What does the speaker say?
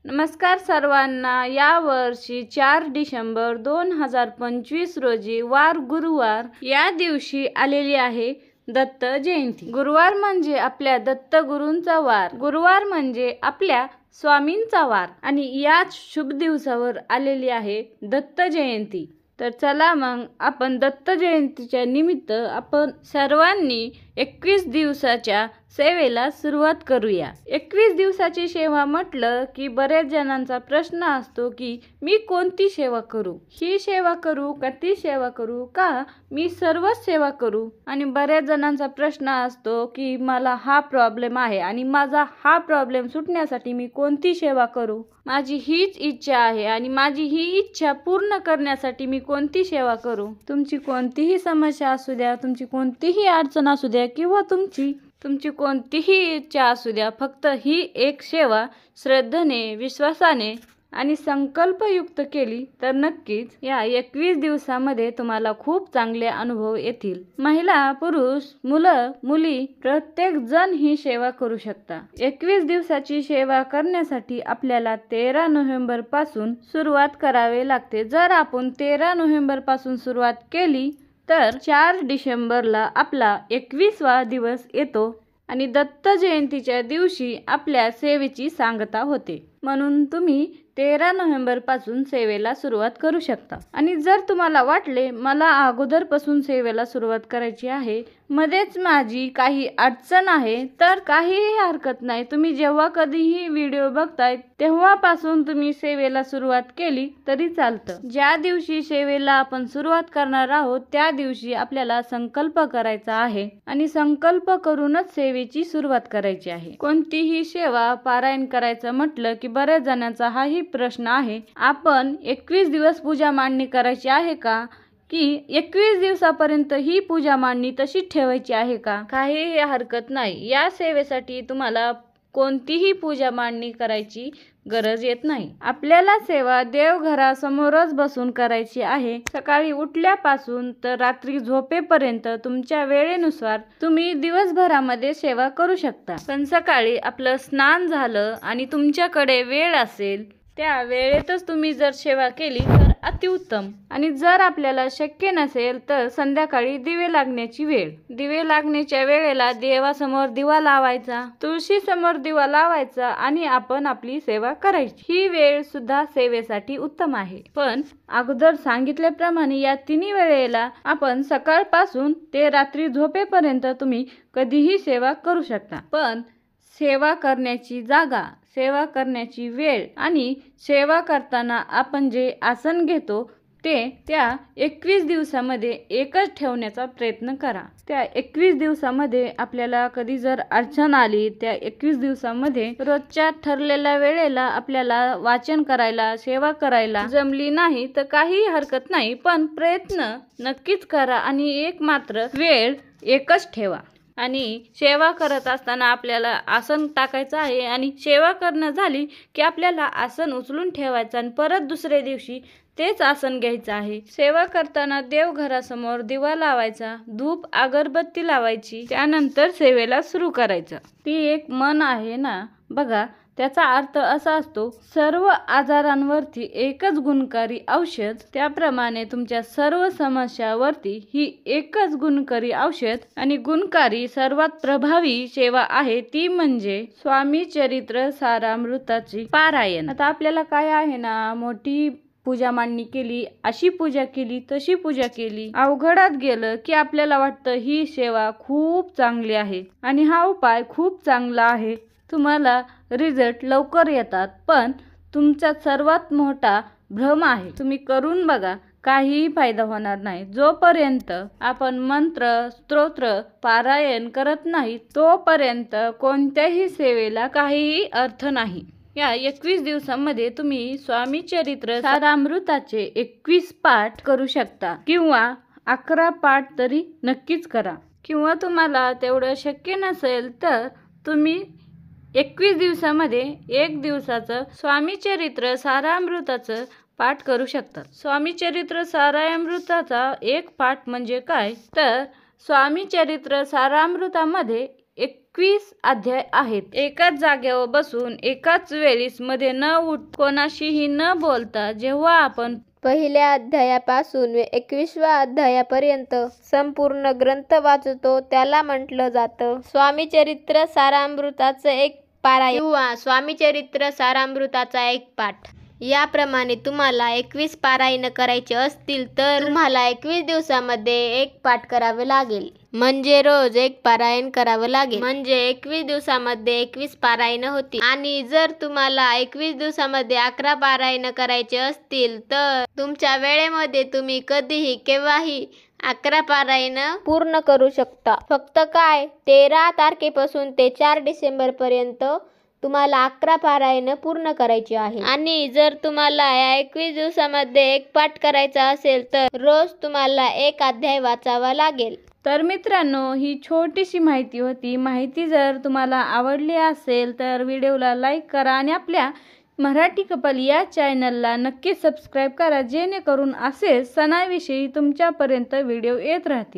नमस्कार सर्वांना। या वर्षी 4 डिसेंबर 2025 रोजी वार गुरुवार या दिवशी आलेली आहे दत्त जयंती। गुरुवार म्हणजे आपल्या दत्त गुरूंचा वार, गुरुवार म्हणजे आपल्या स्वामींचा वार आणि याच शुभ दिवसावर आलेली आहे दत्त जयंती। तर चला मग आपण दत्त जयंतीच्या निमित्त आपण सर्वांनी 21 दिवसाच्या सेवेला सुरुवात करूया। 21 दिवसाची सेवा म्हटलं की बऱ्याच जणांचा प्रश्न असतो की मी कोणती सेवा करू, ही सेवा करू का ती सेवा करू का मी सर्वच सेवा करू। आणि बऱ्याच जणांचा प्रश्न असतो की मला हा प्रॉब्लेम आहे आणि माझा हा प्रॉब्लेम सुटण्यासाठी मी कोणती सेवा करू, माझी हीच इच्छा आहे आणि माझी ही इच्छा पूर्ण करण्यासाठी मी कोणती सेवा करू। तुमची कोणतीही समस्या असू द्या, तुमची कोणतीही अडचण असू द्या किंवा तुमची कोणतीही इच्छा असू द्या, फक्त ही एक सेवा श्रद्धेने, विश्वासाने आणि संकल्पयुक्त केली तर नक्कीच या 21 दिवसामध्ये तुम्हाला खूप चांगले अनुभव येतील। महिला, पुरुष, मुलं, मुली प्रत्येक जण ही सेवा करू शकता। 21 दिवसाची सेवा करण्यासाठी आपल्याला 13 नोव्हेंबर पासून सुरुवात करावी लागते। जर आपण 13 नोव्हेंबर पासून सुरुवात केली तर 4 डिसेंबरला आपला 21वा दिवस येतो आणि दत्त जयंतीच्या दिवशी आपल्या सेवेची सांगता होते। म्हणून तुम्ही 13 नोव्हेंबर पासून सेवेला सुरुवात करू शकता। आणि जर तुम्हाला वाटले मला अगोदरपासून सेवेला सुरुवात करायची आहे, मध्येच माझी काही अडचण आहे, तर काहीही हरकत नाही। तुम्ही जेव्हा कधीही व्हिडिओ बघताय तेव्हापासून तुम्ही सेवेला सुरुवात केली तरी चालतं। ज्या दिवशी सेवेला आपण सुरुवात करणार आहोत त्या दिवशी आपल्याला संकल्प करायचा आहे आणि संकल्प करूनच सेवेची सुरुवात करायची आहे। कोणतीही सेवा पारायण करायचं म्हटलं की बऱ्याच जणांचा हाही प्रश्न आहे, आपण 21 दिवस पूजा मांडणी करायची आहे का, की 21 दिवसापर्यंत ही पूजा मांडणी तशीच ठेवायची आहे का। काहीही हरकत नाही, या सेवेसाठी तुम्हाला कोणतीही पूजा मांडणी करायची गरज येत नाही। आपल्याला सेवा देवघरासमोरच बसून करायची आहे। सकाळी उठल्यापासून तर रात्री झोपेपर्यंत तुमच्या वेळेनुसार तुम्ही दिवसभरामध्ये सेवा करू शकता। पण सकाळी आपलं स्नान झालं आणि तुमच्याकडे वेळ असेल त्या वेळेतच तुम्ही जर सेवा केली तर अतिउत्तम। आणि जर आपल्याला शक्य नसेल तर संध्याकाळी दिवे लागण्याची वेळ, दिवे लागण्याच्या वेळेला देवासमोर दिवा लावायचा, तुळशी समोर दिवा लावायचा आणि आपण आपली सेवा करायची। ही वेळ सुद्धा सेवेसाठी उत्तम आहे। पण अगोदर सांगितल्याप्रमाणे या तिन्ही वेळेला आपण सकाळपासून ते रात्री झोपेपर्यंत तुम्ही कधीही सेवा करू शकता। पण सेवा करण्याची जागा, सेवा करण्याची वेळ आणि सेवा करताना आपण जे आसन घेतो ते त्या 21 दिवसामध्ये एकच ठेवण्याचा प्रयत्न करा। त्या 21 दिवसामध्ये आपल्याला कधी जर अडचण आली, त्या 21 दिवसामध्ये रोजच्या ठरलेल्या वेळेला आपल्याला वाचन करायला, सेवा करायला जमली नाही तर काही हरकत नाही, पण प्रयत्न नक्कीच करा आणि एक मात्र वेळ एकच ठेवा। आणि सेवा करत असताना आपल्याला आसन टाकायचं आहे आणि सेवा करणं झाली की आपल्याला आसन उचलून ठेवायचं आणि परत दुसऱ्या दिवशी तेच आसन घ्यायचं आहे। सेवा करताना देवघरासमोर दिवा लावायचा, धूप अगरबत्ती लावायची, त्यानंतर सेवेला सुरू करायचं। ती एक मन आहे ना बघा, त्याचा अर्थ असा असतो सर्व आजारांवरती एकच गुणकारी औषध, त्याप्रमाणे तुमच्या सर्व समस्यावरती ही एकच गुणकारी औषध आणि गुणकारी सर्वात प्रभावी सेवा आहे ती म्हणजे स्वामी चरित्र सारामृताची पारायण। आता आपल्याला काय आहे ना, मोठी पूजा मांडणी केली, अशी पूजा केली, तशी पूजा केली, अवघडात गेलं की आपल्याला वाटतं ही सेवा खूप चांगली आहे आणि हा उपाय खूप चांगला आहे, तुम्हाला रिझल्ट लवकर येतात। पण तुमचा सर्वात मोठा भ्रम आहे, तुम्ही करून बघा, काहीही फायदा होणार नाही। जोपर्यंत आपण मंत्र, स्तोत्र पारायण करत नाही तोपर्यंत कोणत्याही सेवेला काहीही अर्थ नाही। या 21 दिवसामध्ये तुम्ही स्वामी चरित्र सारामृताचे 21 पाठ करू शकता किंवा 11 पाठ तरी नक्कीच करा, किंवा तुम्हाला तेवढं शक्य नसेल तर तुम्ही 21 दिवसामध्ये 1 दिवसाचं स्वामी चरित्र सारामृताचं पाठ करू शकता। स्वामी चरित्र सारामृताचा एक पाठ म्हणजे काय तर स्वामी चरित्र सारामृतामध्ये 21 अध्याय आहेत. एकाच जागेवर बसून एकाच वेळीस मध्ये न कोणाशीही न बोलता जेव्हा आपण पहिल्या अध्यायापासून 21व्या अध्यायापर्यंत संपूर्ण ग्रंथ वाचतो त्याला म्हटलं जातं स्वामी चरित्र सारामृताचं एक पारायण किंवा स्वामी चरित्र सारामृताचा एक पाठ. याप्रमाणे तुम्हाला 21 पारायण करायचे असतील तर तुम्हाला 21 दिवसामध्ये एक पाठ करावे लागेल. म्हणजे रोज एक पारायण करावं लागेल. म्हणजे 21 दिवसामध्ये 21 पारायण होतील. आणि जर तुम्हाला 21 दिवसामध्ये 11 पारायण करायचे असतील तर तुमच्या वेळेमध्ये तुम्ही कधीही केव्हाही 11 पारायण पूर्ण करू शकता. फक्त काय 13 तारखेपासून ते 4 डिसेंबर पर्यंत तुम्हाला 11 पारायण पूर्ण करायची आहे. आणि जर तुम्हाला या 21 दिवसामध्ये एक पाठ करायचा असेल तर रोज तुम्हाला एक अध्याय वाचावा लागेल. तर मित्रांनो, ही छोटीशी माहिती होती. माहिती जर तुम्हाला आवडली असेल तर व्हिडिओला लाईक करा आणि आपल्या मराठी कपल या चॅनलला नक्की सबस्क्राईब करा, जेणेकरून असे सणाविषयी तुमच्यापर्यंत व्हिडिओ येत राहतील.